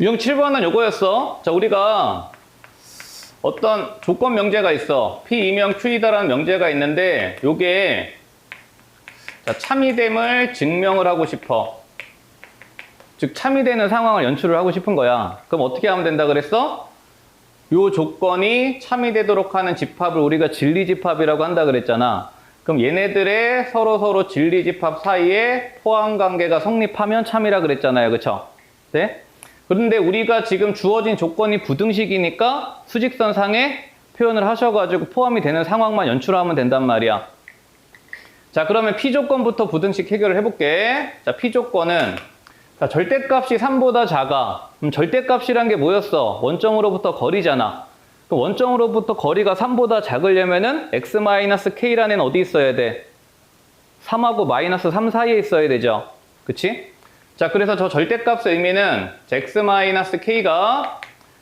유형 7번은 요거였어. 자, 우리가 어떤 조건 명제가 있어. P2명 Q이다라는 명제가 있는데 요게 자, 참이됨을 증명을 하고 싶어. 즉 참이되는 상황을 연출을 하고 싶은 거야. 그럼 어떻게 하면 된다 그랬어? 요 조건이 참이되도록 하는 집합을 우리가 진리집합이라고 한다 그랬잖아. 그럼 얘네들의 서로 진리집합 사이에 포함관계가 성립하면 참이라 그랬잖아요. 그쵸? 네? 그런데 우리가 지금 주어진 조건이 부등식이니까 수직선상에 표현을 하셔가지고 포함이 되는 상황만 연출하면 된단 말이야. 자, 그러면 P조건부터 부등식 해결을 해볼게. 자, P조건은 자, 절대값이 3보다 작아. 그럼 절대값이란 게 뭐였어? 원점으로부터 거리잖아. 그럼 원점으로부터 거리가 3보다 작으려면은 x-k라는 어디 있어야 돼? 3하고 마이너스 3 사이에 있어야 되죠. 그치? 자, 그래서 저 절대값의 의미는 x-k가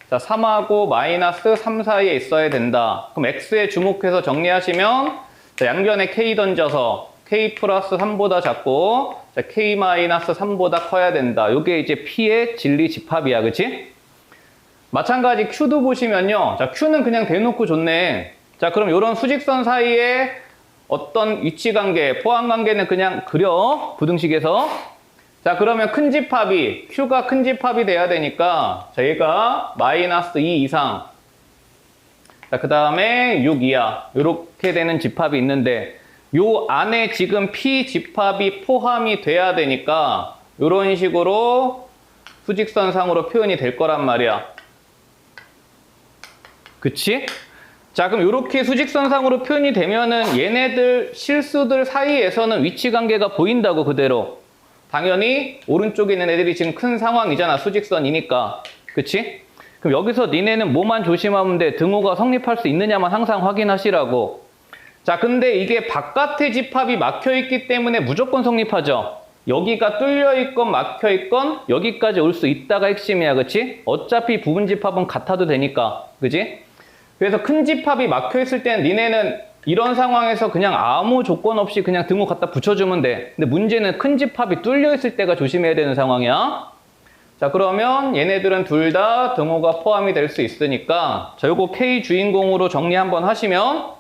자, 3하고 마이너스 3 사이에 있어야 된다. 그럼 x에 주목해서 정리하시면 자, 양변에 k 던져서 k 플러스 3보다 작고 자, k 마이너스 3보다 커야 된다. 요게 이제 P의 진리 집합이야. 그치? 마찬가지 Q도 보시면요. 자, Q는 그냥 대놓고 좋네. 자, 그럼 요런 수직선 사이에 어떤 위치관계, 포함관계는 그냥 그려. 부등식에서. 자, 그러면 큰 집합이, Q가 큰 집합이 돼야 되니까 자, 얘가 마이너스 2 이상 자, 그 다음에 6 이하 요렇게 되는 집합이 있는데 요 안에 지금 P 집합이 포함이 돼야 되니까 요런 식으로 수직선상으로 표현이 될 거란 말이야. 그치? 자, 그럼 요렇게 수직선상으로 표현이 되면은 얘네들 실수들 사이에서는 위치관계가 보인다고 그대로. 당연히 오른쪽에 있는 애들이 지금 큰 상황이잖아. 수직선이니까. 그치? 그럼 여기서 니네는 뭐만 조심하면 돼? 등호가 성립할 수 있느냐만 항상 확인하시라고. 자, 근데 이게 바깥의 집합이 막혀있기 때문에 무조건 성립하죠. 여기가 뚫려있건 막혀있건 여기까지 올 수 있다가 핵심이야. 그치? 어차피 부분 집합은 같아도 되니까. 그치? 그래서 큰 집합이 막혀있을 때는 니네는 이런 상황에서 그냥 아무 조건 없이 그냥 등호 갖다 붙여주면 돼. 근데 문제는 큰 집합이 뚫려있을 때가 조심해야 되는 상황이야. 자, 그러면 얘네들은 둘 다 등호가 포함이 될 수 있으니까 자, 요거 K 주인공으로 정리 한번 하시면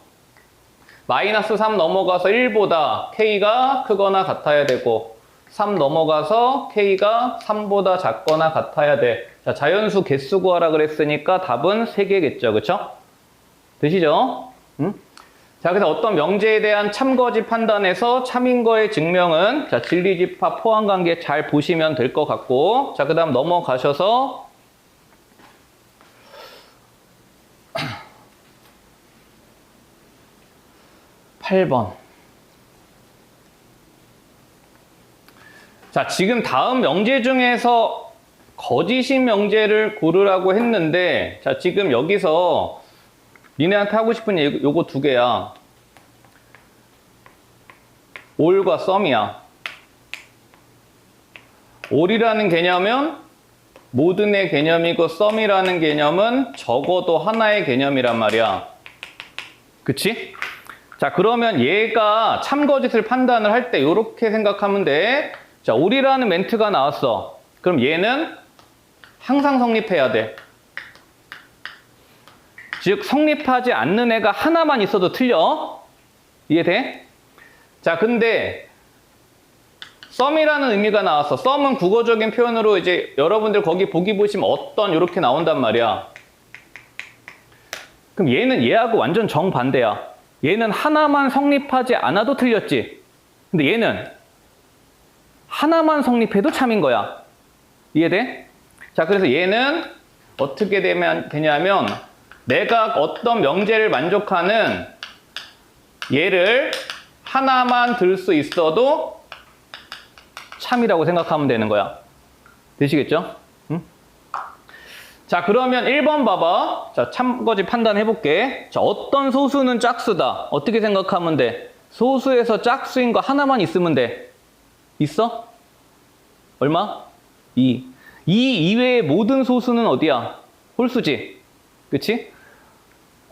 마이너스 3 넘어가서 1보다 K가 크거나 같아야 되고 3 넘어가서 K가 3보다 작거나 같아야 돼. 자, 자연수 개수 구하라 그랬으니까 답은 3개겠죠. 그쵸? 되시죠? 응? 자, 그래서 어떤 명제에 대한 참거지 판단에서 참인 거의 증명은 자, 진리집합 포함관계 잘 보시면 될 것 같고 자, 그 다음 넘어가셔서 8번. 자, 지금 다음 명제 중에서 거짓인 명제를 고르라고 했는데 자, 지금 여기서 니네한테 하고 싶은 얘기 요거 두 개야. 올과 썸이야. 올이라는 개념은 모든의 개념이고 썸이라는 개념은 적어도 하나의 개념이란 말이야. 그치? 자, 그러면 얘가 참거짓을 판단을 할 때 이렇게 생각하면 돼. 자, 올이라는 멘트가 나왔어. 그럼 얘는 항상 성립해야 돼. 즉 성립하지 않는 애가 하나만 있어도 틀려. 이해돼? 자, 근데 썸이라는 의미가 나왔어. 썸은 국어적인 표현으로 이제 여러분들 거기 보기 보시면 어떤 이렇게 나온단 말이야. 그럼 얘는 얘하고 완전 정반대야. 얘는 하나만 성립하지 않아도 틀렸지. 근데 얘는 하나만 성립해도 참인 거야. 이해돼? 자, 그래서 얘는 어떻게 되냐면 내가 어떤 명제를 만족하는 얘를 하나만 들 수 있어도 참이라고 생각하면 되는 거야. 되시겠죠? 응? 자, 그러면 1번 봐봐. 자, 참거짓 판단해볼게. 자, 어떤 소수는 짝수다. 어떻게 생각하면 돼? 소수에서 짝수인 거 하나만 있으면 돼. 있어? 얼마? 2. 2 이외의 모든 소수는 어디야? 홀수지. 그치?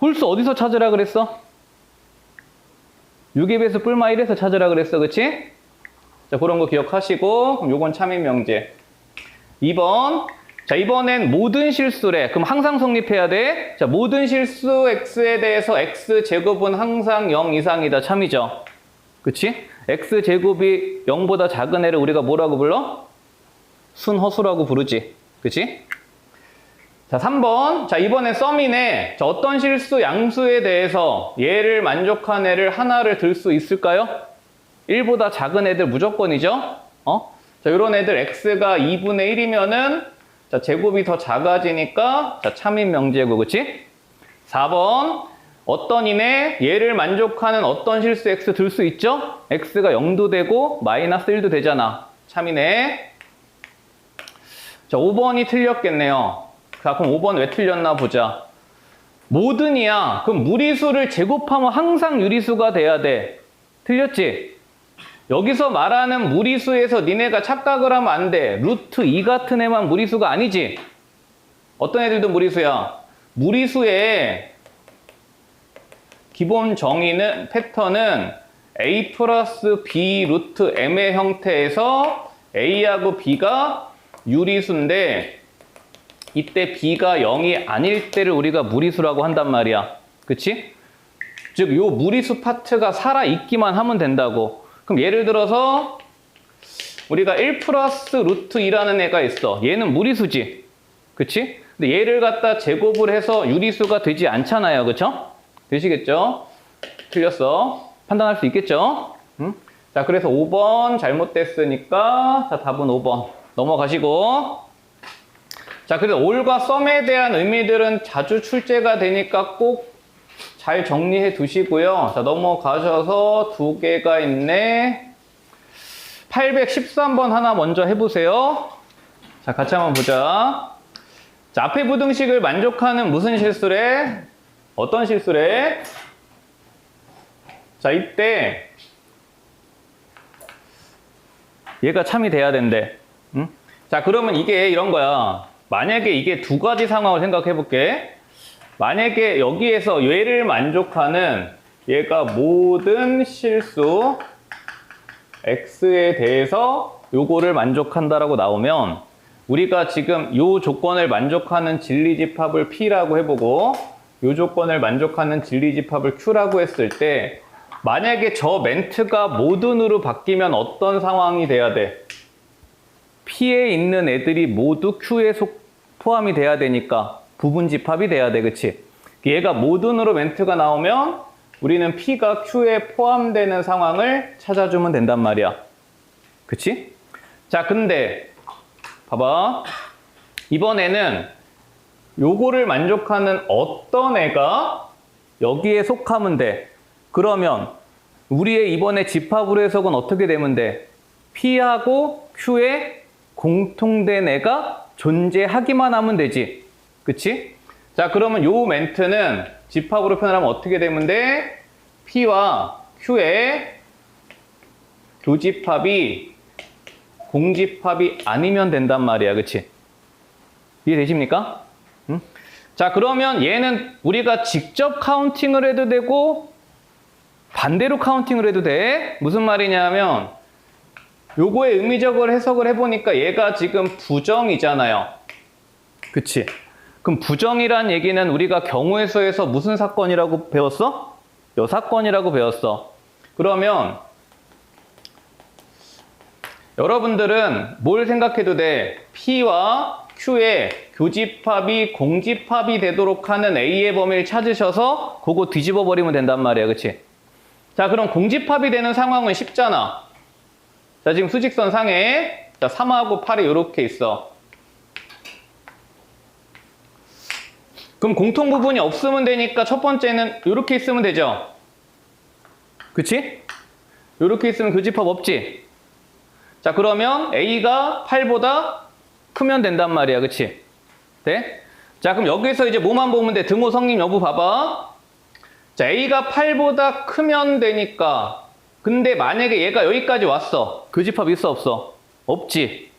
홀수 어디서 찾으라 그랬어? 6의 배수 뿔마 1에서 찾으라 그랬어. 그치? 자, 그런 거 기억하시고 그럼 요건 참인 명제. 2번. 자, 이번엔 모든 실수래. 그럼 항상 성립해야 돼. 자, 모든 실수 x에 대해서 x제곱은 항상 0 이상이다. 참이죠. 그치? x제곱이 0보다 작은 애를 우리가 뭐라고 불러? 순허수라고 부르지. 그치? 자, 3번. 자, 이번에 썸이네. 자, 어떤 실수 양수에 대해서 얘를 만족한 애를 하나를 들 수 있을까요? 1보다 작은 애들 무조건이죠? 자, 요런 애들 x가 2분의 1이면은 자, 제곱이 더 작아지니까 자, 참인 명제고, 그치? 4번. 어떤 이네 얘를 만족하는 어떤 실수 x 들 수 있죠? x가 0도 되고 마이너스 1도 되잖아. 참이네. 자, 5번이 틀렸겠네요. 자, 그럼 5번 왜 틀렸나 보자. 모든이야. 그럼 무리수를 제곱하면 항상 유리수가 돼야 돼. 틀렸지? 여기서 말하는 무리수에서 니네가 착각을 하면 안 돼. 루트 2 같은 애만 무리수가 아니지. 어떤 애들도 무리수야. 무리수의 기본 정의는, 패턴은 a 플러스 b 루트 m의 형태에서 a하고 b가 유리수인데 이때 b가 0이 아닐 때를 우리가 무리수라고 한단 말이야. 그치? 즉, 요 무리수 파트가 살아있기만 하면 된다고. 그럼 예를 들어서 우리가 1 플러스 루트 2라는 애가 있어. 얘는 무리수지. 그치? 근데 얘를 갖다 제곱을 해서 유리수가 되지 않잖아요. 그쵸? 되시겠죠? 틀렸어. 판단할 수 있겠죠? 응? 자, 그래서 5번 잘못됐으니까 자, 답은 5번. 넘어가시고. 자, 그래서 올과 썸에 대한 의미들은 자주 출제가 되니까 꼭 잘 정리해 두시고요. 자, 넘어가셔서 두 개가 있네. 813번 하나 먼저 해보세요. 자, 같이 한번 보자. 자, 앞에 부등식을 만족하는 무슨 실수래? 어떤 실수래? 자, 이때 얘가 참이 돼야 된대. 응? 자, 그러면 이게 이런 거야. 만약에 이게 두 가지 상황을 생각해 볼게. 만약에 여기에서 얘를 만족하는 얘가 모든 실수 x에 대해서 요거를 만족한다라고 나오면 우리가 지금 요 조건을 만족하는 진리집합을 P라고 해보고 요 조건을 만족하는 진리집합을 Q라고 했을 때 만약에 저 멘트가 모든으로 바뀌면 어떤 상황이 돼야 돼? P에 있는 애들이 모두 Q에 포함이 돼야 되니까 부분집합이 돼야 돼. 그치? 얘가 모든으로 멘트가 나오면 우리는 P가 Q에 포함되는 상황을 찾아주면 된단 말이야. 그치? 자, 근데 봐봐. 이번에는 요거를 만족하는 어떤 애가 여기에 속하면 돼. 그러면 우리의 이번에 집합으로 해석은 어떻게 되면 돼? P하고 Q에 공통된 애가 존재하기만 하면 되지. 그치? 자, 그러면 요 멘트는 집합으로 표현하면 어떻게 되면 돼? P와 Q의 교집합이 공집합이 아니면 된단 말이야. 그치? 이해되십니까? 응? 자, 그러면 얘는 우리가 직접 카운팅을 해도 되고 반대로 카운팅을 해도 돼. 무슨 말이냐면 요거의 의미적으로 해석을 해보니까 얘가 지금 부정이잖아요. 그치? 그럼 부정이란 얘기는 우리가 경우의 수에서 무슨 사건이라고 배웠어? 여사건이라고 배웠어. 그러면 여러분들은 뭘 생각해도 돼? P와 Q의 교집합이 공집합이 되도록 하는 A의 범위를 찾으셔서 그거 뒤집어 버리면 된단 말이야. 그치? 자, 그럼 공집합이 되는 상황은 쉽잖아. 자, 지금 수직선 상에 자, 3하고 8이 이렇게 있어. 그럼 공통 부분이 없으면 되니까 첫 번째는 이렇게 있으면 되죠. 그치? 이렇게 있으면 교집합 없지? 자, 그러면 A가 8보다 크면 된단 말이야. 그치? 네? 자, 그럼 여기서 이제 뭐만 보면 돼? 등호 성립 여부 봐봐. 자, A가 8보다 크면 되니까 근데 만약에 얘가 여기까지 왔어. 교집합 있어 없어? 없지.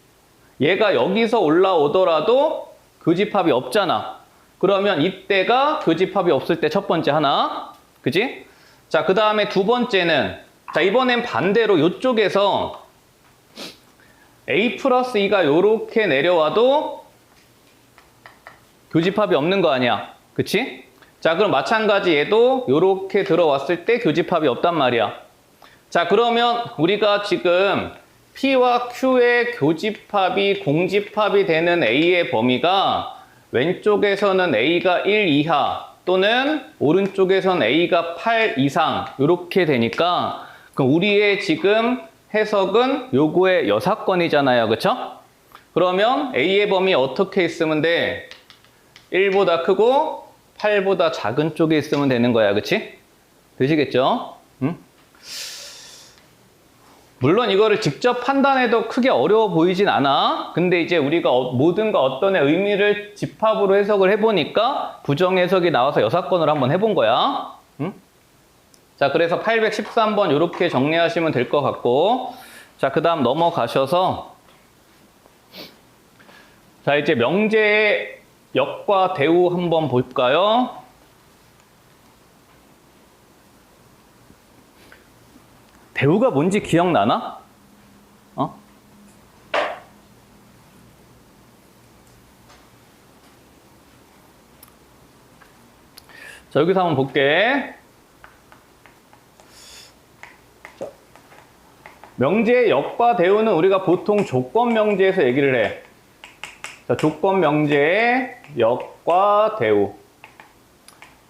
얘가 여기서 올라오더라도 교집합이 없잖아. 그러면 이때가 교집합이 없을 때 첫 번째 하나. 그지? 자, 그 다음에 두 번째는 자, 이번엔 반대로 이쪽에서 A 플러스 2가 요렇게 내려와도 교집합이 없는 거 아니야. 그치? 자, 그럼 마찬가지 얘도 요렇게 들어왔을 때 교집합이 없단 말이야. 자, 그러면 우리가 지금 P와 Q의 교집합이 공집합이 되는 A의 범위가 왼쪽에서는 A가 1 이하 또는 오른쪽에서는 A가 8 이상 이렇게 되니까 그럼 우리의 지금 해석은 요거의 여사건이잖아요. 그쵸? 그러면 A의 범위 어떻게 있으면 돼? 1보다 크고 8보다 작은 쪽에 있으면 되는 거야. 그치? 되시겠죠? 응? 물론 이거를 직접 판단해도 크게 어려워 보이진 않아. 근데 이제 우리가 모든가 어떤의 의미를 집합으로 해석을 해보니까 부정해석이 나와서 여사건을 한번 해본 거야. 응? 자, 그래서 813번 이렇게 정리하시면 될 것 같고, 자, 그 다음 넘어가셔서 자, 이제 명제의 역과 대우 한번 볼까요? 대우가 뭔지 기억나나? 어? 자, 여기서 한번 볼게. 자, 명제의 역과 대우는 우리가 보통 조건 명제에서 얘기를 해. 자, 조건 명제의 역과 대우.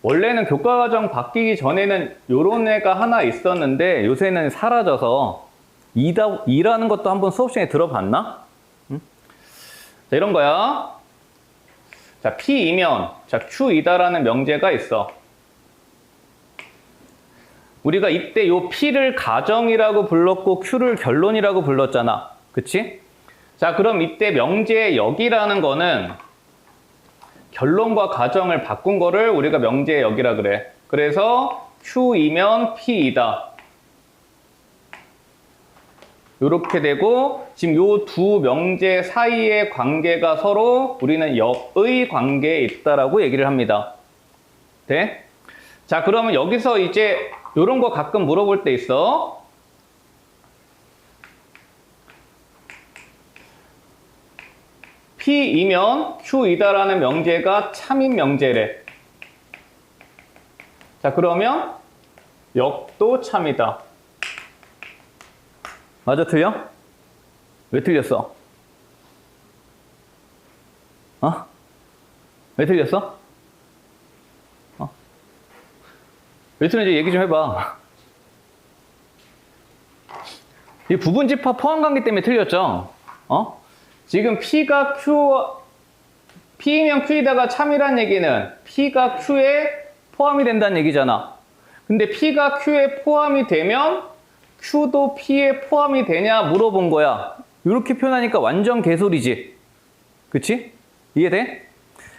원래는 교과과정 바뀌기 전에는 요런 애가 하나 있었는데 요새는 사라져서 2라는 것도 한번 수업 시간에 들어봤나? 응? 자, 이런 거야. 자, P이면 자, Q이다라는 명제가 있어. 우리가 이때 요 P를 가정이라고 불렀고 Q를 결론이라고 불렀잖아. 그치? 자, 그럼 이때 명제의 역이라는 거는 결론과 가정을 바꾼 거를 우리가 명제의 역이라 그래. 그래서 Q이면 P이다. 이렇게 되고 지금 요 두 명제 사이의 관계가 서로 우리는 역의 관계에 있다라고 얘기를 합니다. 네? 자, 그러면 여기서 이제 이런 거 가끔 물어볼 때 있어. P이면 Q이다라는 명제가 참인 명제래. 자, 그러면 역도 참이다. 맞아, 틀려? 왜 틀렸어? 어? 왜 틀렸어? 어? 왜 틀렸는지 얘기 좀 해봐. 이 부분집합 포함관계 때문에 틀렸죠? 어? 지금 P가 P이면 Q이다가 참이란 얘기는 P가 Q에 포함이 된다는 얘기잖아. 근데 P가 Q에 포함이 되면 Q도 P에 포함이 되냐 물어본 거야. 이렇게 표현하니까 완전 개소리지. 그치? 이해돼?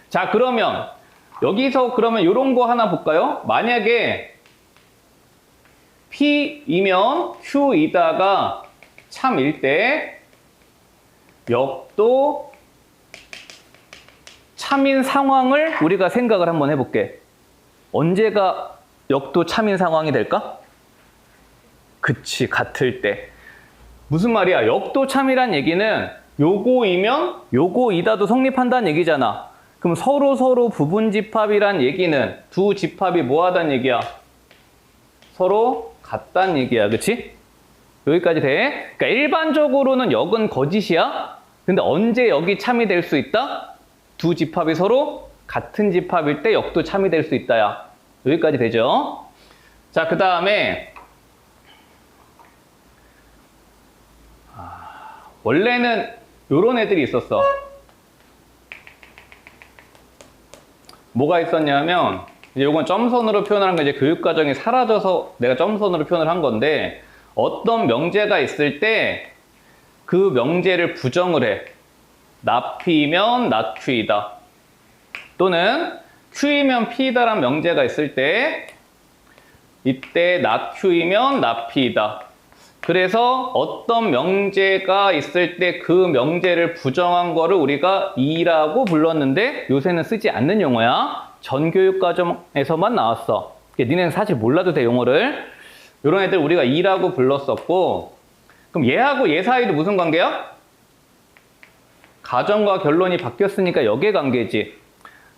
자, 그러면 여기서 그러면 이런 거 하나 볼까요? 만약에 P이면 Q이다가 참일 때 역도 참인 상황을 우리가 생각을 한번 해볼게. 언제가 역도 참인 상황이 될까? 그치, 같을 때. 무슨 말이야? 역도 참이란 얘기는 요거이면 요거이다도 성립한다는 얘기잖아. 그럼 서로 부분집합이란 얘기는 두 집합이 뭐 하단 얘기야? 서로 같단 얘기야. 그치? 여기까지 돼? 그러니까 일반적으로는 역은 거짓이야. 근데 언제 역이 참이 될 수 있다? 두 집합이 서로 같은 집합일 때 역도 참이 될 수 있다야. 여기까지 되죠? 자, 그 다음에 원래는 요런 애들이 있었어. 뭐가 있었냐면 이제 요건 점선으로 표현하는 거 이제 교육과정이 사라져서 내가 점선으로 표현을 한 건데 어떤 명제가 있을 때 그 명제를 부정을 해. 나P이면 나Q이다. 또는 Q이면 P이다라는 명제가 있을 때 이때 나Q이면 나P이다. 그래서 어떤 명제가 있을 때 그 명제를 부정한 거를 우리가 이라고 불렀는데 요새는 쓰지 않는 용어야. 전 교육과정에서만 나왔어. 니네는 사실 몰라도 돼, 용어를. 이런 애들 우리가 이라고 불렀었고, 그럼 얘하고 얘 사이도 무슨 관계야? 가정과 결론이 바뀌었으니까 역의 관계지.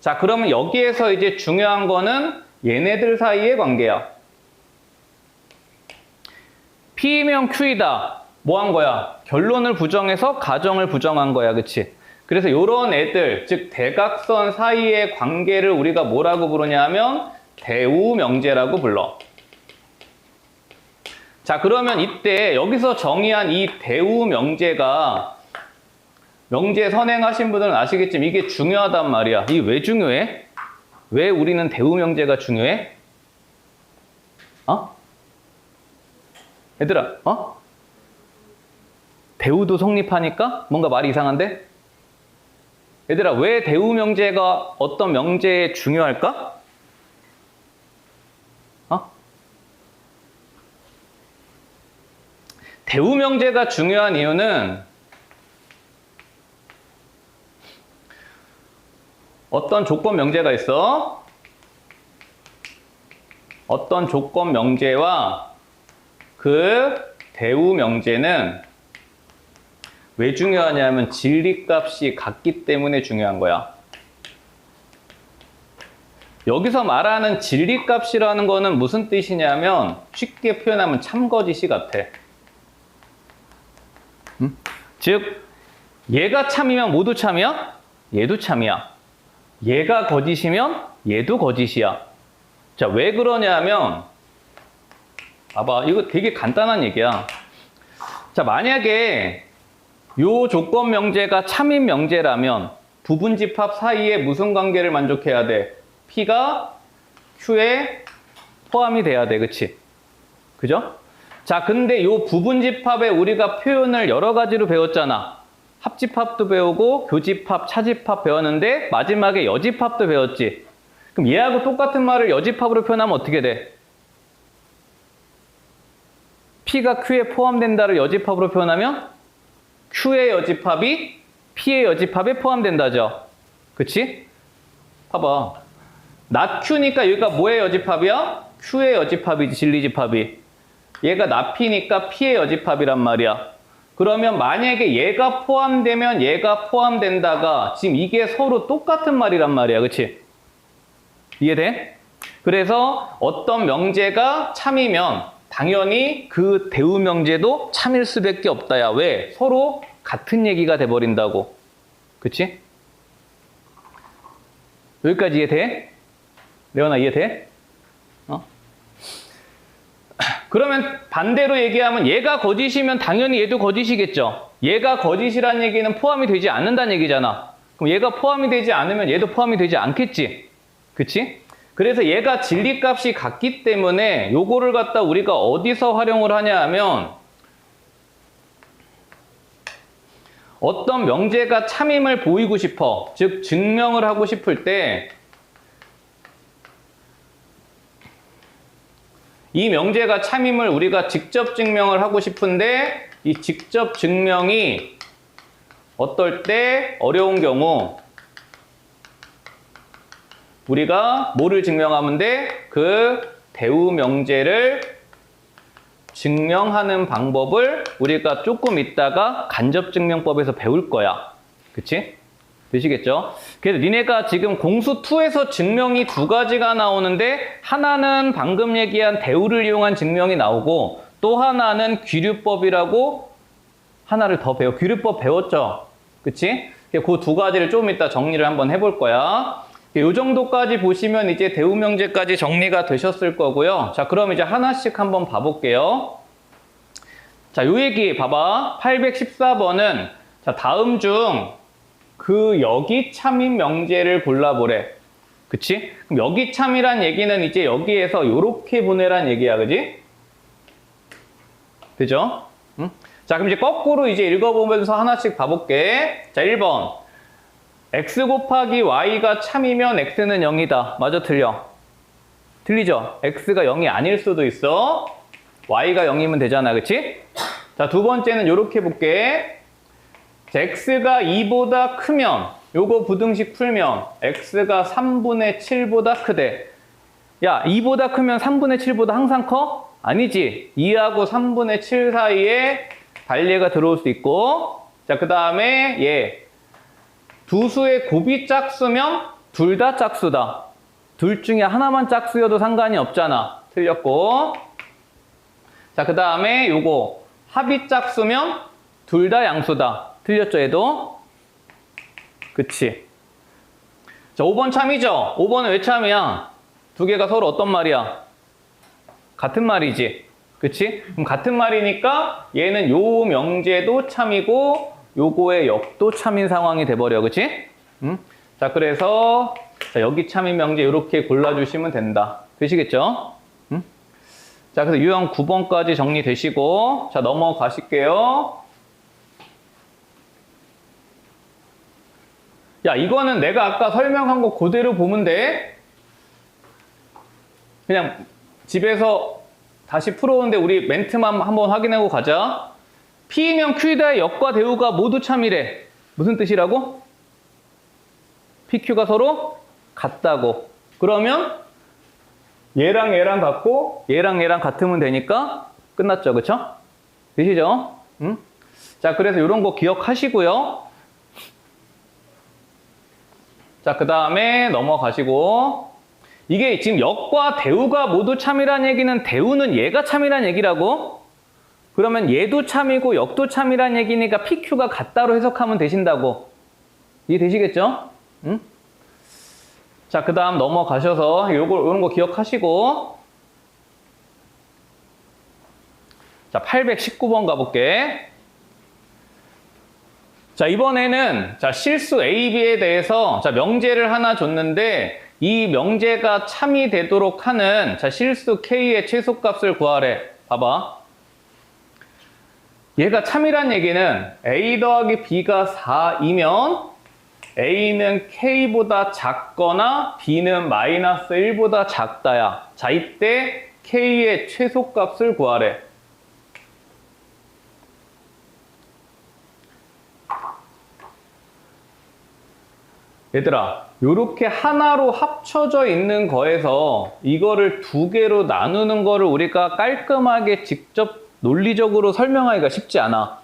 자, 그러면 여기에서 이제 중요한 거는 얘네들 사이의 관계야. P이면 Q이다. 뭐 한 거야? 결론을 부정해서 가정을 부정한 거야. 그치? 그래서 요런 애들, 즉 대각선 사이의 관계를 우리가 뭐라고 부르냐 하면 대우명제라고 불러. 자, 그러면 이때 여기서 정의한 이 대우명제가 명제 선행하신 분들은 아시겠지만 이게 중요하단 말이야. 이게 왜 중요해? 왜 우리는 대우명제가 중요해? 얘들아, 대우도 성립하니까? 뭔가 말이 이상한데? 얘들아, 왜 대우명제가 어떤 명제에 중요할까? 대우명제가 중요한 이유는 어떤 조건 명제가 있어. 어떤 조건 명제와 그 대우 명제는 왜 중요하냐면 진리값이 같기 때문에 중요한 거야. 여기서 말하는 진리값이라는 거는 무슨 뜻이냐면 쉽게 표현하면 참거짓이 같아. 즉 얘가 참이면 모두 참이야? 얘도 참이야. 얘가 거짓이면 얘도 거짓이야. 자, 왜 그러냐면 봐봐, 이거 되게 간단한 얘기야. 자, 만약에 요 조건 명제가 참인 명제라면 부분집합 사이에 무슨 관계를 만족해야 돼? P가 Q에 포함이 돼야 돼. 그치? 그죠? 자, 근데 요 부분집합에 우리가 표현을 여러 가지로 배웠잖아. 합집합도 배우고 교집합, 차집합 배웠는데 마지막에 여집합도 배웠지. 그럼 얘하고 똑같은 말을 여집합으로 표현하면 어떻게 돼? P가 Q에 포함된다를 여집합으로 표현하면 Q의 여집합이 P의 여집합에 포함된다죠. 그치? 봐봐. 나 Q니까 여기가 뭐의 여집합이야? Q의 여집합이지, 진리집합이. 얘가 나 P니까 P의 여집합이란 말이야. 그러면 만약에 얘가 포함되면 얘가 포함된다가 지금 이게 서로 똑같은 말이란 말이야. 그치? 이해돼? 그래서 어떤 명제가 참이면 당연히 그 대우 명제도 참일 수밖에 없다야. 왜? 서로 같은 얘기가 돼버린다고. 그치? 여기까지 이해돼? 레오나 이해돼? 그러면 반대로 얘기하면 얘가 거짓이면 당연히 얘도 거짓이겠죠. 얘가 거짓이란 얘기는 포함이 되지 않는다는 얘기잖아. 그럼 얘가 포함이 되지 않으면 얘도 포함이 되지 않겠지. 그치? 그래서 얘가 진리값이 같기 때문에 요거를 갖다 우리가 어디서 활용을 하냐 하면 어떤 명제가 참임을 보이고 싶어. 즉 증명을 하고 싶을 때 이 명제가 참임을 우리가 직접 증명을 하고 싶은데 이 직접 증명이 어떨 때 어려운 경우 우리가 뭐를 증명하면 돼? 그 대우 명제를 증명하는 방법을 우리가 조금 있다가 간접증명법에서 배울 거야. 그치? 되시겠죠? 그래서 니네가 지금 공수2에서 증명이 두 가지가 나오는데 하나는 방금 얘기한 대우를 이용한 증명이 나오고 또 하나는 귀류법이라고 하나를 더 배워. 귀류법 배웠죠? 그치? 그 두 가지를 좀 이따 정리를 한번 해볼 거야. 이 정도까지 보시면 이제 대우 명제까지 정리가 되셨을 거고요. 자, 그럼 이제 하나씩 한번 봐볼게요. 자, 요 얘기 봐봐. 814번은 자, 다음 중 그 여기참인 명제를 골라보래. 그치? 그럼 여기참이란 얘기는 이제 여기에서 요렇게 보내란 얘기야. 그지? 되죠? 응? 자, 그럼 이제 거꾸로 이제 읽어보면서 하나씩 봐볼게. 자, 1번. x 곱하기 y가 참이면 x는 0이다. 맞아, 틀려? 틀리죠? x가 0이 아닐 수도 있어. y가 0이면 되잖아. 그치? 자, 두 번째는 요렇게 볼게. x가 2보다 크면 요거 부등식 풀면 x가 3분의 7보다 크대. 야, 2보다 크면 3분의 7보다 항상 커? 아니지. 2하고 3분의 7 사이에 반례가 들어올 수 있고. 자, 그 다음에 얘 두 수의 곱이 짝수면 둘 다 짝수다. 둘 중에 하나만 짝수여도 상관이 없잖아. 틀렸고. 자, 그 다음에 요거 합이 짝수면 둘 다 양수다. 틀렸죠, 얘도? 그치. 자, 5번 참이죠? 5번은 왜 참이야? 두 개가 서로 어떤 말이야? 같은 말이지. 그치? 그럼 같은 말이니까 얘는 요 명제도 참이고 요거의 역도 참인 상황이 돼버려. 그치? 자, 그래서 자, 여기 참인 명제 이렇게 골라주시면 된다. 되시겠죠? 자, 그래서 유형 9번까지 정리되시고 자, 넘어가실게요. 야, 이거는 내가 아까 설명한 거 그대로 보면 돼. 그냥 집에서 다시 풀어오는데 우리 멘트만 한번 확인하고 가자. P이면 Q이다의 역과 대우가 모두 참이래. 무슨 뜻이라고? PQ가 서로 같다고. 그러면 얘랑 얘랑 같고 얘랑 얘랑 같으면 되니까 끝났죠. 그쵸? 되시죠? 응? 자, 그래서 이런 거 기억하시고요. 자, 그 다음에 넘어가시고 이게 지금 역과 대우가 모두 참이란 얘기는 대우는 얘가 참이란 얘기라고? 그러면 얘도 참이고 역도 참이란 얘기니까 PQ가 같다로 해석하면 되신다고. 이해되시겠죠? 응? 자, 그 다음 넘어가셔서 요런 거 기억하시고 자, 819번 가볼게. 자, 이번에는 자, 실수 A, B에 대해서 자, 명제를 하나 줬는데 이 명제가 참이 되도록 하는 자, 실수 K의 최소값을 구하래. 봐봐. 얘가 참이란 얘기는 A 더하기 B가 4이면 A는 K보다 작거나 B는 마이너스 1보다 작다야. 자, 이때 K의 최소값을 구하래. 얘들아, 요렇게 하나로 합쳐져 있는 거에서 이거를 두 개로 나누는 거를 우리가 깔끔하게 직접 논리적으로 설명하기가 쉽지 않아.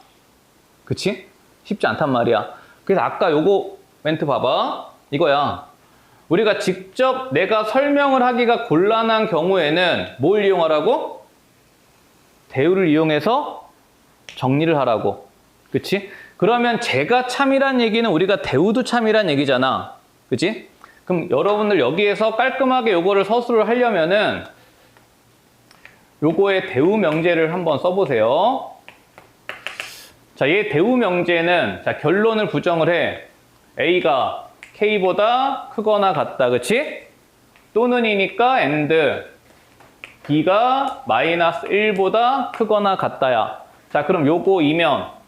그치? 쉽지 않단 말이야. 그래서 아까 요거 멘트 봐봐. 이거야. 우리가 직접 내가 설명을 하기가 곤란한 경우에는 뭘 이용하라고? 대우를 이용해서 정리를 하라고. 그치? 그러면 제가 참이란 얘기는 우리가 대우도 참이란 얘기잖아. 그치? 그럼 여러분들 여기에서 깔끔하게 요거를 서술을 하려면은 요거의 대우 명제를 한번 써보세요. 자, 얘 대우 명제는 자, 결론을 부정을 해. A가 K보다 크거나 같다. 그치? 또는이니까 and B가 마이너스 1보다 크거나 같다야. 자, 그럼 요거이면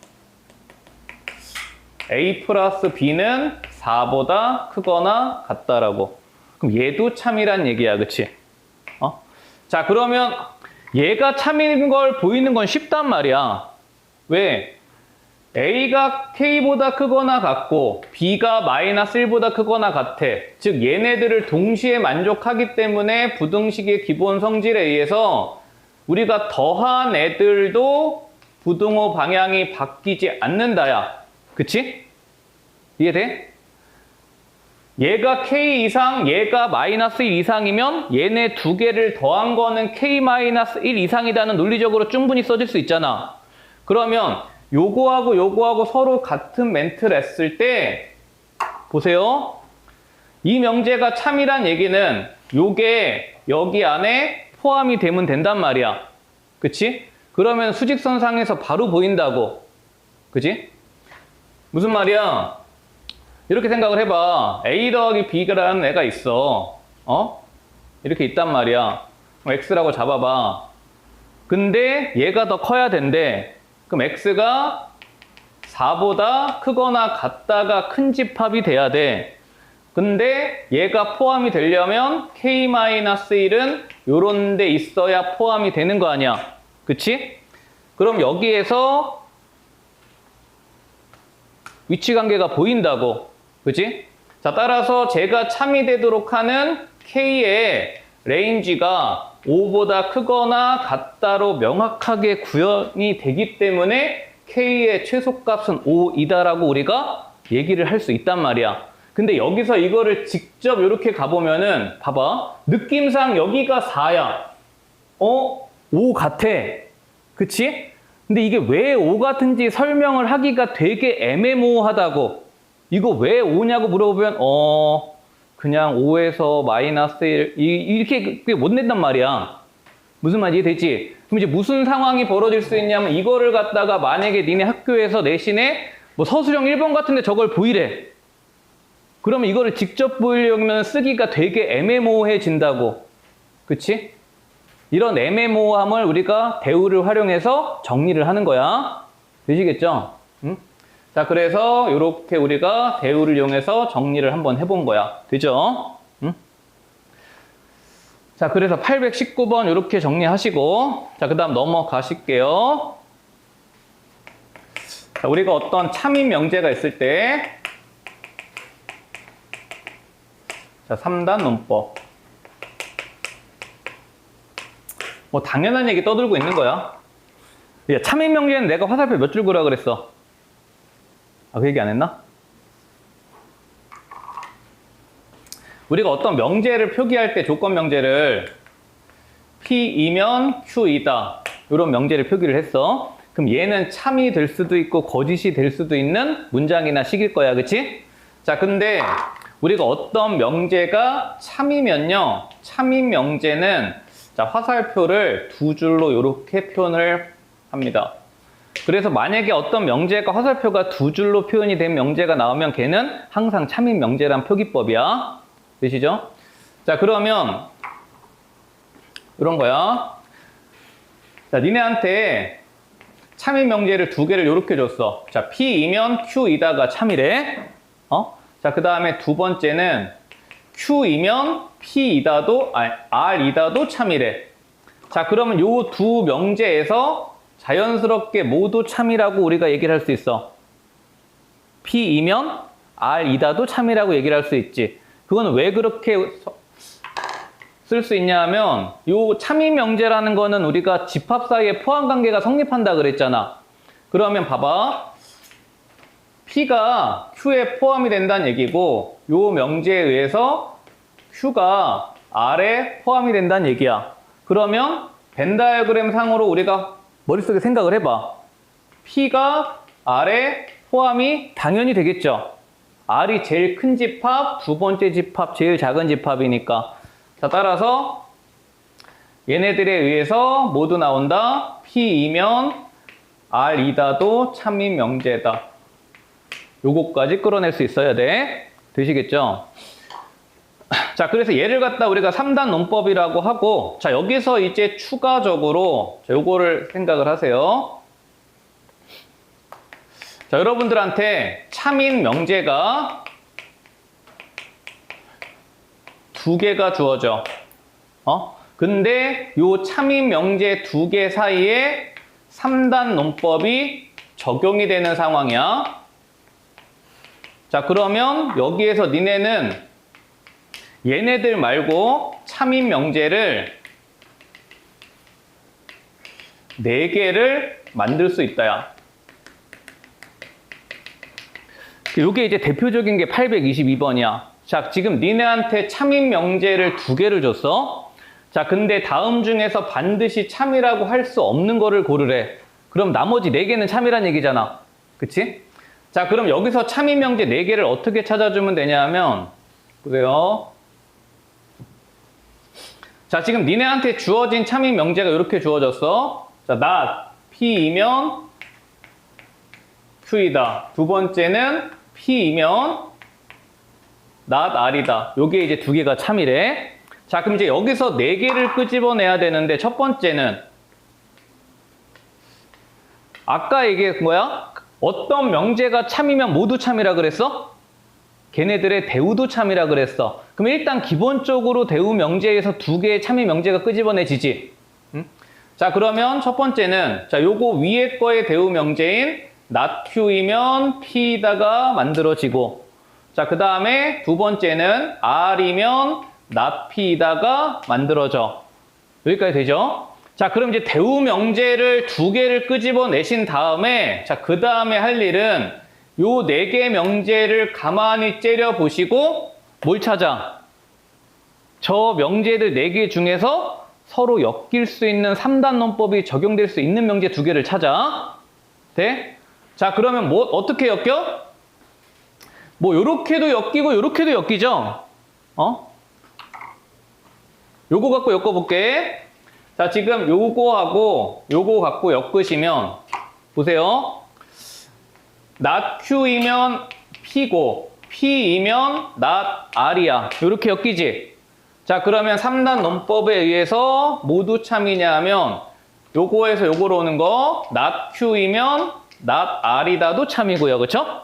A 플러스 B는 4보다 크거나 같다라고. 그럼 얘도 참이란 얘기야. 그치? 자, 그러면 얘가 참인 걸 보이는 건 쉽단 말이야. 왜? A가 K보다 크거나 같고 B가 마이너스 1보다 크거나 같아. 즉 얘네들을 동시에 만족하기 때문에 부등식의 기본 성질에 의해서 우리가 더한 애들도 부등호 방향이 바뀌지 않는다야. 그치? 이해돼? 얘가 K 이상, 얘가 마이너스 1 이상이면 얘네 두 개를 더한 거는 K 마이너스 1 이상이다는 논리적으로 충분히 써질 수 있잖아. 그러면 요거하고 요거하고 서로 같은 멘트를 했을 때 보세요. 이 명제가 참이란 얘기는 요게 여기 안에 포함이 되면 된단 말이야. 그치? 그러면 수직선상에서 바로 보인다고. 그치? 무슨 말이야? 이렇게 생각을 해봐. A 더하기 B라는 애가 있어. 이렇게 있단 말이야. X라고 잡아봐. 근데 얘가 더 커야 된대. 그럼 X가 4보다 크거나 같다가 큰 집합이 돼야 돼. 근데 얘가 포함이 되려면 K-1은 요런 데 있어야 포함이 되는 거 아니야. 그치? 그럼 여기에서 위치관계가 보인다고. 그치? 자, 따라서 제가 참이 되도록 하는 K의 레인지가 5보다 크거나 같다로 명확하게 구현이 되기 때문에 K의 최소값은 5이다라고 우리가 얘기를 할 수 있단 말이야. 근데 여기서 이거를 직접 이렇게 가보면은 봐봐. 느낌상 여기가 4야. 5 같아. 그치? 근데 이게 왜 5 같은지 설명을 하기가 되게 애매모호하다고. 이거 왜 5냐고 물어보면 그냥 5에서 마이너스 1 이렇게 못 낸단 말이야. 무슨 말인지 이해되지? 그럼 이제 무슨 상황이 벌어질 수 있냐면 이거를 갖다가 만약에 니네 학교에서 내신에 뭐 서술형 1번 같은데 저걸 보이래. 그러면 이거를 직접 보이려면 쓰기가 되게 애매모호해진다고. 그치? 이런 애매모호함을 우리가 대우를 활용해서 정리를 하는 거야. 되시겠죠? 응? 자, 그래서 이렇게 우리가 대우를 이용해서 정리를 한번 해본 거야. 되죠? 응? 자, 그래서 819번 이렇게 정리하시고, 자, 그 다음 넘어가실게요. 자, 우리가 어떤 참인 명제가 있을 때, 자, 3단 논법. 뭐 당연한 얘기 떠들고 있는 거야. 야, 참인 명제는 내가 화살표 몇 줄 그라 그랬어? 그 얘기 안 했나? 우리가 어떤 명제를 표기할 때 조건 명제를 P이면 Q이다. 이런 명제를 표기를 했어. 그럼 얘는 참이 될 수도 있고 거짓이 될 수도 있는 문장이나 식일 거야. 그치? 자, 근데 우리가 어떤 명제가 참이면요. 참인 명제는 자, 화살표를 두 줄로 이렇게 표현을 합니다. 그래서 만약에 어떤 명제가 화살표가 두 줄로 표현이 된 명제가 나오면 걔는 항상 참인 명제란 표기법이야. 되시죠? 자, 그러면 이런 거야. 자, 니네한테 참인 명제를 두 개를 이렇게 줬어. 자, P이면 Q이다가 참이래. 자, 그 다음에 두 번째는 Q이면 P이다도, R이다도 참이래. 자, 그러면 요 두 명제에서 자연스럽게 모두 참이라고 우리가 얘기를 할 수 있어. P이면 R이다도 참이라고 얘기를 할 수 있지. 그건 왜 그렇게 쓸 수 있냐 하면 요 참인 명제라는 거는 우리가 집합 사이에 포함 관계가 성립한다 그랬잖아. 그러면 봐봐. P가 Q에 포함이 된다는 얘기고 요 명제에 의해서 Q가 R에 포함이 된다는 얘기야. 그러면 벤 다이어그램 상으로 우리가 머릿속에 생각을 해봐. P가 R에 포함이 당연히 되겠죠. R이 제일 큰 집합, 두 번째 집합, 제일 작은 집합이니까. 자, 따라서 얘네들에 의해서 모두 나온다. P이면 R이다도 참인 명제다. 요거까지 끌어낼 수 있어야 돼. 되시겠죠? 자, 그래서 얘를 갖다 우리가 3단 논법이라고 하고, 자, 여기서 이제 추가적으로 요거를 생각을 하세요. 자, 여러분들한테 참인 명제가 두 개가 주어져. 근데 요 참인 명제 두 개 사이에 3단 논법이 적용이 되는 상황이야. 자, 그러면 여기에서 니네는 얘네들 말고 참인 명제를 4개를 만들 수 있다야. 요게 이제 대표적인 게 822번이야. 자, 지금 니네한테 참인 명제를 2개를 줬어. 자, 근데 다음 중에서 반드시 참이라고 할 수 없는 거를 고르래. 그럼 나머지 4개는 참이란 얘기잖아. 그치? 자, 그럼 여기서 참인 명제 4개를 어떻게 찾아주면 되냐 하면, 보세요. 자, 지금 니네한테 주어진 참인 명제가 이렇게 주어졌어. 자, not P이면 Q이다. 두 번째는 P이면 not R이다. 요게 이제 2개가 참이래. 자, 그럼 이제 여기서 4개를 끄집어내야 되는데 첫 번째는 아까 얘기한 거야? 어떤 명제가 참이면 모두 참이라 그랬어? 걔네들의 대우도 참이라 그랬어. 그럼 일단 기본적으로 대우 명제에서 2개의 참인 명제가 끄집어내지지. 응? 자, 그러면 첫 번째는 자, 요거 위에 거의 대우 명제인 not Q이면 P다가 만들어지고, 자, 그 다음에 두 번째는 R이면 not P다가 만들어져. 여기까지 되죠? 자, 그럼 이제 대우 명제를 2개를 끄집어내신 다음에, 자, 그 다음에 할 일은 요 네 개 명제를 가만히 째려 보시고 뭘 찾아? 저 명제들 네 개 중에서 서로 엮일 수 있는 3단 논법이 적용될 수 있는 명제 두 개를 찾아. 돼? 자, 그러면 뭐 어떻게 엮여? 뭐 요렇게도 엮이고 요렇게도 엮이죠? 요거 갖고 엮어볼게. 자, 지금 요거하고 요거 갖고 엮으시면 보세요. not Q이면 P고 P이면 not R이야. 요렇게 엮이지? 자, 그러면 3단 논법에 의해서 모두 참이냐 하면 요거에서 요거로 오는 거 not Q이면 not R이다도 참이고요. 그쵸?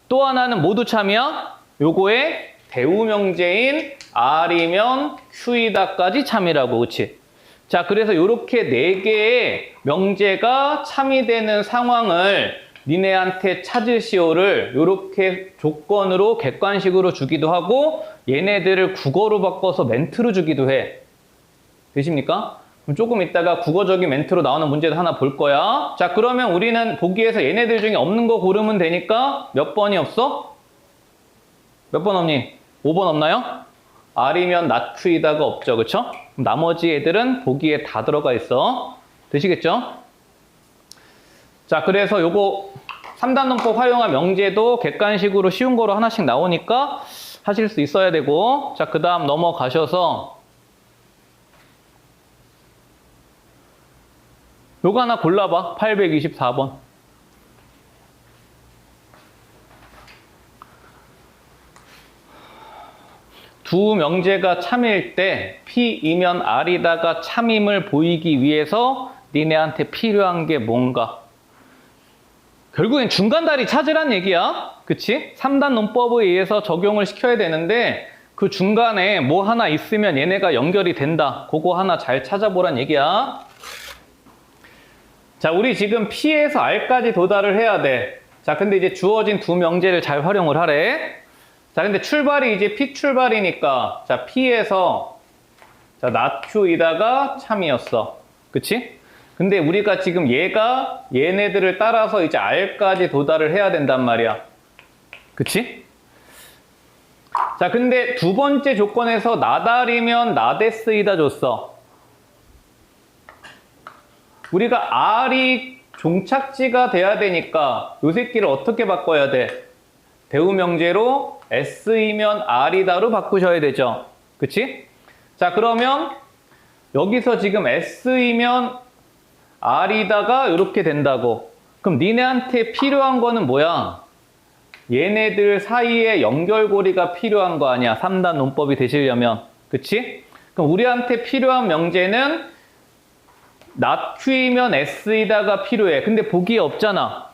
또 하나는 모두 참이야. 요거에 대우명제인 R이면 Q이다까지 참이라고. 그치? 자, 그래서 요렇게 네 개의 명제가 참이되는 상황을 니네한테 찾으시오를 요렇게 조건으로 객관식으로 주기도 하고 얘네들을 국어로 바꿔서 멘트로 주기도 해. 되십니까? 그럼 조금 이따가 국어적인 멘트로 나오는 문제도 하나 볼 거야. 자, 그러면 우리는 보기에서 얘네들 중에 없는 거 고르면 되니까 몇 번이 없어? 몇 번 없니? 5번 없나요? R이면 not Q이다가 없죠. 그쵸? 그럼 나머지 애들은 보기에 다 들어가 있어. 되시겠죠? 자, 그래서 요거 3단 논법 활용한 명제도 객관식으로 쉬운 거로 하나씩 나오니까 하실 수 있어야 되고. 자, 그 다음 넘어가셔서 요거 하나 골라봐. 824번. 두 명제가 참일 때 P이면 R이다가 참임을 보이기 위해서 니네한테 필요한 게 뭔가? 결국엔 중간다리 찾으란 얘기야. 그치? 3단 논법에 의해서 적용을 시켜야 되는데 그 중간에 뭐 하나 있으면 얘네가 연결이 된다. 그거 하나 잘 찾아보란 얘기야. 자, 우리 지금 P에서 R까지 도달을 해야 돼. 자, 근데 이제 주어진 두 명제를 잘 활용을 하래. 자, 근데 출발이 이제 P 출발이니까, 자, P에서, 자, not Q이다가 참이었어. 그치? 근데 우리가 지금 얘네들을 따라서 이제 R까지 도달을 해야 된단 말이야. 그치? 자, 근데 두 번째 조건에서 not R이면 not S이다 줬어. 우리가 R이 종착지가 돼야 되니까 요 새끼를 어떻게 바꿔야 돼? 대우명제로 S이면 R이다로 바꾸셔야 되죠. 그치? 자, 그러면 여기서 지금 S이면 R이다가 이렇게 된다고. 그럼 니네한테 필요한 거는 뭐야? 얘네들 사이에 연결고리가 필요한 거 아니야. 3단 논법이 되시려면. 그치? 그럼 우리한테 필요한 명제는 not Q이면 S이다가 필요해. 근데 보기에 없잖아.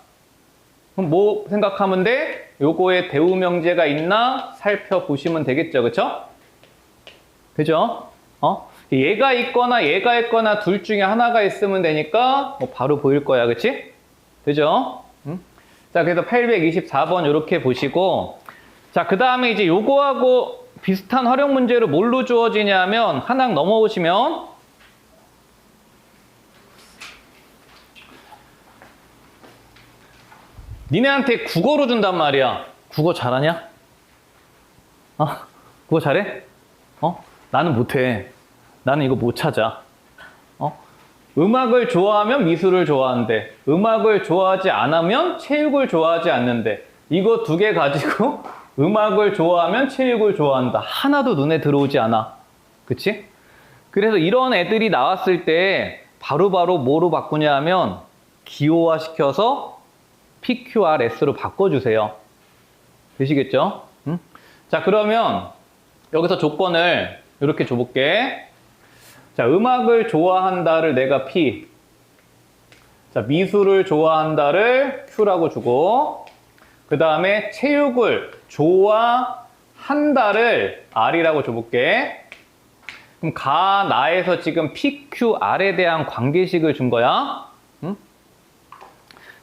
그럼 뭐 생각하면 돼? 요거에 대우명제가 있나 살펴보시면 되겠죠. 그쵸? 그죠? 얘가 있거나 얘가 있거나 둘 중에 하나가 있으면 되니까 뭐 바로 보일 거야. 그치? 되죠? 자, 그래서 824번 이렇게 보시고, 자, 그 다음에 이제 요거하고 비슷한 활용 문제로 뭘로 주어지냐면 하나 넘어오시면 니네한테 국어로 준단 말이야. 국어 잘하냐? 국어 잘해? 나는 못해. 나는 이거 못 찾아. 음악을 좋아하면 미술을 좋아한대. 음악을 좋아하지 않으면 체육을 좋아하지 않는데. 이거 두 개 가지고 음악을 좋아하면 체육을 좋아한다. 하나도 눈에 들어오지 않아. 그치? 그래서 이런 애들이 나왔을 때 바로바로 뭐로 바꾸냐 하면 기호화 시켜서 PQRS로 바꿔주세요. 되시겠죠? 자, 그러면 여기서 조건을 이렇게 줘볼게. 자, 음악을 좋아한다를 내가 P. 자, 미술을 좋아한다를 Q라고 주고, 그 다음에 체육을 좋아한다를 R이라고 줘볼게. 그럼 나에서 지금 PQR에 대한 관계식을 준 거야.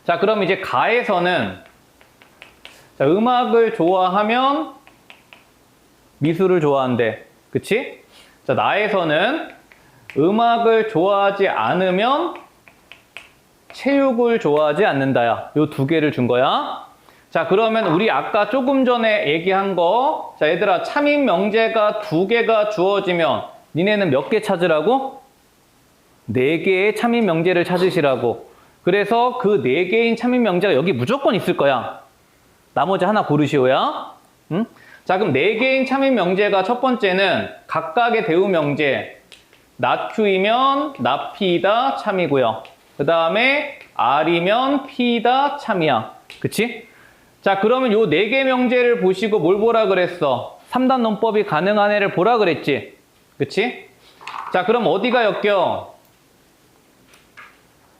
자, 그럼 이제 가에서는 자, 음악을 좋아하면 미술을 좋아한대. 그치? 자, 나에서는 음악을 좋아하지 않으면 체육을 좋아하지 않는다야. 요 두 개를 준 거야. 자, 그러면 우리 아까 조금 전에 얘기한 거, 자, 얘들아, 참인 명제가 2개가 주어지면 니네는 몇 개 찾으라고? 4개의 참인 명제를 찾으시라고. 그래서 그 4개인 참인 명제가 여기 무조건 있을 거야. 나머지 하나 고르시오야. 응? 자, 그럼 4개인 참인 명제가 첫 번째는 각각의 대우 명제. naq이면 np이다 참이고요. 그 다음에 r이면 p이다 참이야. 그치? 자, 그러면 요 4개 명제를 보시고 뭘 보라 그랬어? 3단 논법이 가능한 애를 보라 그랬지? 그치? 자, 그럼 어디가 엮여?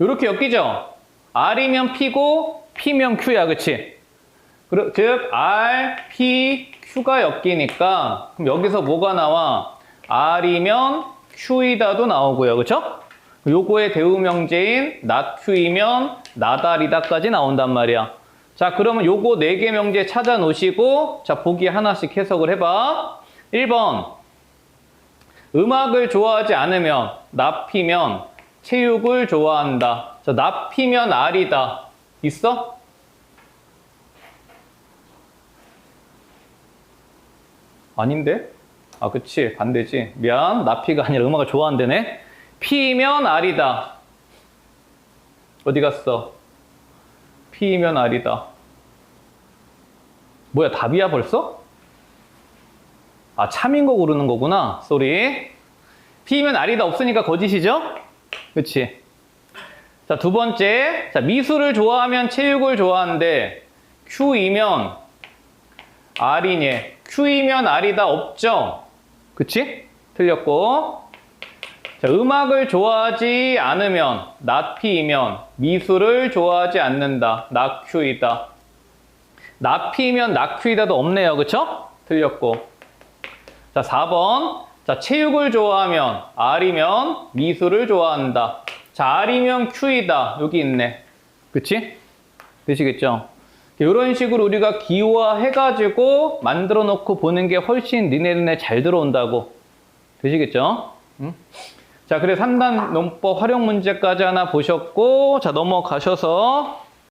요렇게 엮이죠? R이면 P고 P면 Q야, 그치? 즉, R, P, Q가 엮이니까 그럼 여기서 뭐가 나와? R이면 Q이다도 나오고요, 그쵸? 요거의 대우명제인 naq이면 나달이다까지 나온단 말이야. 자, 그러면 요거 4개 명제 찾아 놓으시고, 자, 보기 하나씩 해석을 해봐. 1번. 음악을 좋아하지 않으면, nap이면 체육을 좋아한다. 자, nap이면 R이다. 있어? 아닌데? 아, 그치. 반대지. 미안. nap이가 아니라 음악을 좋아한다네. P면 R이다. 어디 갔어? P면 R이다. 뭐야, 답이야 벌써? 아, 참인 거 고르는 거구나. 쏘리. P면 R이다 없으니까 거짓이죠? 그치? 자, 두 번째. 자, 미술을 좋아하면 체육을 좋아하는데 Q이면 R이니. Q이면 R이다 없죠? 그치? 틀렸고. 자, 음악을 좋아하지 않으면 nap이면 미술을 좋아하지 않는다. naq이다. nap이면 naq이다도 없네요. 그쵸? 틀렸고. 자, 4번. 자, 체육을 좋아하면 R이면 미술을 좋아한다. 자, R이면 Q이다. 여기 있네. 그치? 되시겠죠? 이런 식으로 우리가 기호화해가지고 만들어 놓고 보는 게 훨씬 니네 잘 들어온다고. 되시겠죠? 응? 자, 그래서 3단 논법 활용 문제까지 하나 보셨고, 자, 넘어가셔서